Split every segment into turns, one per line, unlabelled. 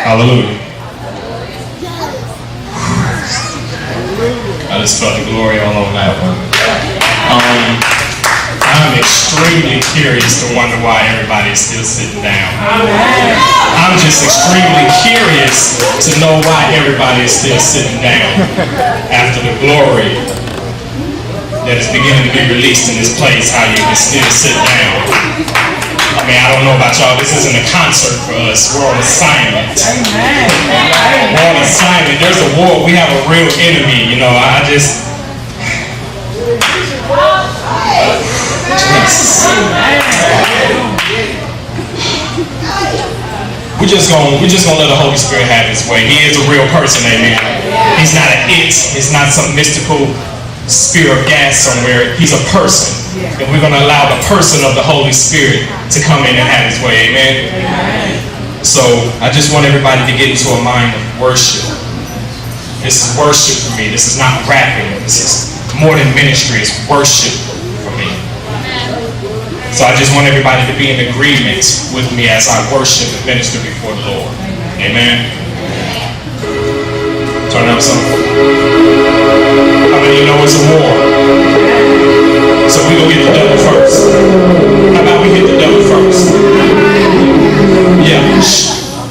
Hallelujah. I just felt the glory all on that one. I'm extremely curious to wonder why everybody is still sitting down. I'm just extremely curious to know why everybody is still sitting down after the glory that is beginning to be released in this place, how you can still sit down. I mean, I don't know about y'all, this isn't a concert for us. We're on assignment. We're on assignment. There's a war. We have a real enemy, you know. We're just gonna let the Holy Spirit have His way. He is a real person, amen. He's not an it. It's not some mystical spear of gas somewhere. He's a person. And we're gonna allow the person of the Holy Spirit to come in and have His way, amen. So I just want everybody to get into a mind of worship. This is worship for me. This is not rapping. This is more than ministry. It's worship for me. So I just want everybody to be in agreement with me as I worship and minister before the Lord. Amen. Turn up some. How many of you know it's a war? So we're going to get the devil first. How about we hit the devil first? Yeah.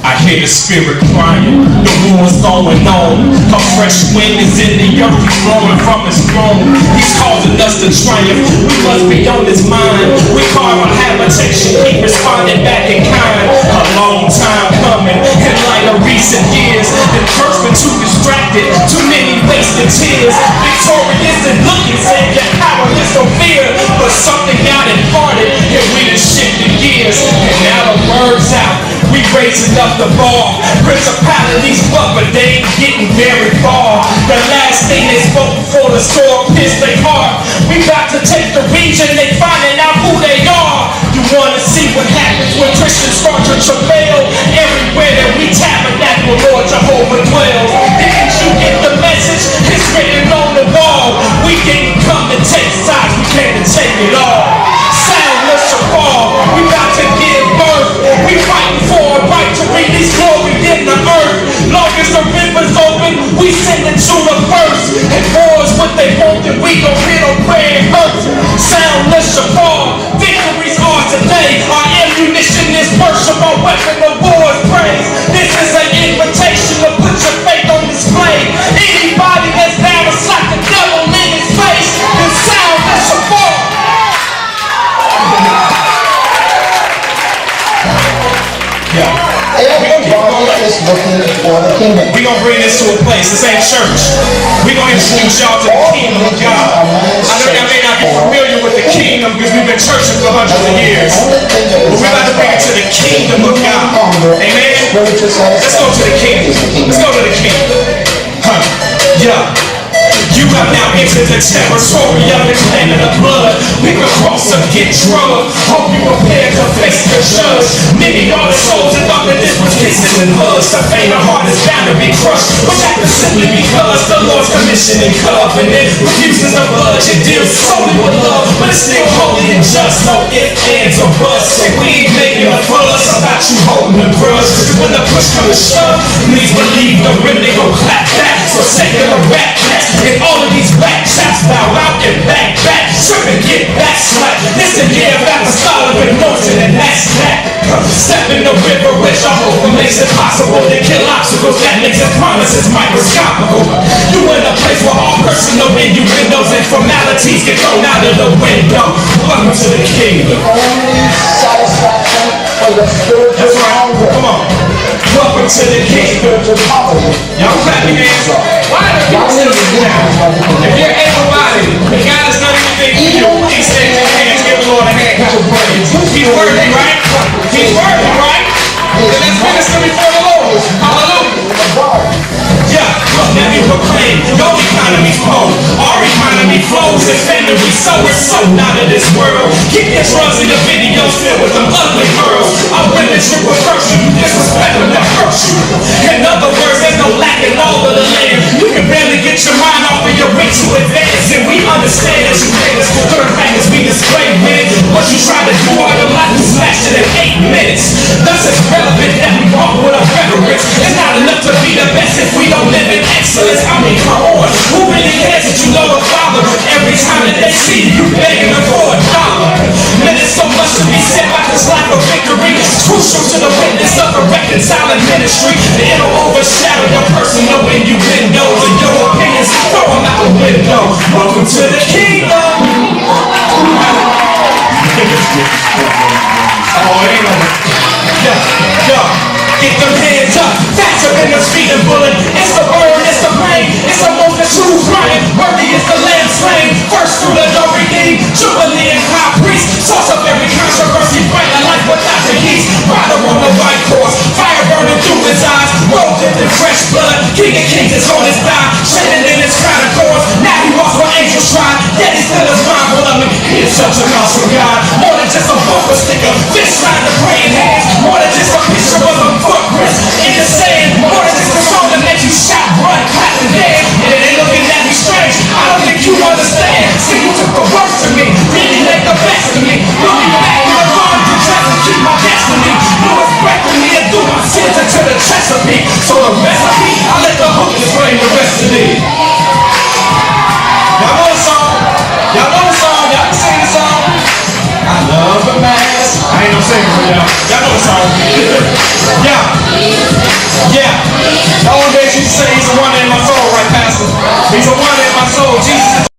I hear the spirit crying, the war's going on. A fresh wind is in the earth, he's blowing from his throne. He's causing us to triumph, we must be on his mind. We carve our habitation, keep responding back in kind. A long time coming, in light of recent years. The church been too distracted, too many wasted tears. Victorious and looking, saying that powerless, no fear. But something got imparted, and we done shifted gears. And now the word's out, we raising up the bar. Principalities but they ain't getting very far. The last thing they spoke before the storm pissed their heart. We about to take the region, they finding out who they are. You wanna see what happens when Christians start to travail? Everywhere that we tabernacle, Lord Jehovah dwells. Didn't you get the message? It's written on the wall. We didn't come to take sides, we came to take it all. Sound of Shofar, we about to give birth. We fighting for a right to release glory in the earth. Long as the river's open, we send it to the first. And war's what they want, and we gon' hit them where it hurts. Sound of Shofar, victories are today. Our ammunition is worship, our weapon of war is praise. This is an invitation to put your faith on display. Anybody that's down to slap the devil in his face, then sound of Shofar. Yeah.
Looking for the kingdom.
We're going to bring this to a place. This ain't church. We're going to introduce y'all to the kingdom of God. I know y'all may not be familiar with the kingdom because we've been churching for hundreds of years. But we're about to bring it to the kingdom of God. Amen? Let's go to the kingdom. Let's go to the kingdom. Yeah. You have now entered the territory of the clan of the blood. We can cross or get drugged. Hope you prepared to face the judge. Many are the souls that thought that this was kisses and hugs. The faint of heart is bound to be crushed. But that was simply because the Lord's commission and covenant refuses to budge. It deals solely with love, but it's still holy and just. No ifs, ands, or buts. And we ain't making a fuss about you holding a grudge. Cause when the push comes to shove, please believe the remedy gon' clap back. So secular rap cats and all of these black chaps bow out and back, trip and get back slapped. This a year about the style of anointing, and that's that. Step in the river with Jehovah makes it possible to kill obstacles. That makes it promises microscopical. You in a place where all personal innuendos and formalities get thrown out of the window. Welcome to the kingdom.
Satisfaction for the spiritual.
That's right. Come on. Welcome to the kingdom. Y'all clap your hands. Why are people still sitting down? If you're able-bodied, and God has done anything for you, please stand your hands, give the Lord a hand. He's worthy, right? He's worthy, right? Then let's minister before the Lord. Hallelujah. Yeah, let me proclaim, your economy's cold. Our economy flows and family so we're so out of this world. Keep your drugs in the videos filled with them ugly girls. Our women trip with virtue, you disrespect them that hurt you. In other words, there's no lack in all of the land. You can barely get your mind off of your way to advance. And we understand that you made us for third as we display, man. What you try to do all your life, you smashed it in 8 minutes. Thus it's relevant that we walk with a reverence. It's go. Welcome to the kingdom. Oh, it ain't over. Yo, get them hands up, faster than the speed of bullet. It's the word, it's the pain, it's the most the truth running. Worthy is the lamb slain, first through the door redeemed. Jubilee and high priest, source of every controversy, fight a life without the heat. Rider on the white horse, fire burning through his eyes, robed in fresh blood. King of kings is on his thigh, shaded in his crown of cords. Now he walks where angels shine, yet he still is mindful of me. He is such an awesome God, more than just a bumper sticker, fish line to praying hands, more than just a picture of a footprints in the sand, more than just a song that makes you shout, run, clap, and dance. And it ain't looking at me strange, I don't think you understand. See, you took the worst of me, then you make the best of me. Looking back in the wrong to try to keep my destiny. You was breaking me and threw my sins into the Chesapeake. So the recipe, I let the hook explain the rest of it. Y'all know the song, y'all know the song, y'all can sing the song. I love a mask. I ain't no singer for y'all.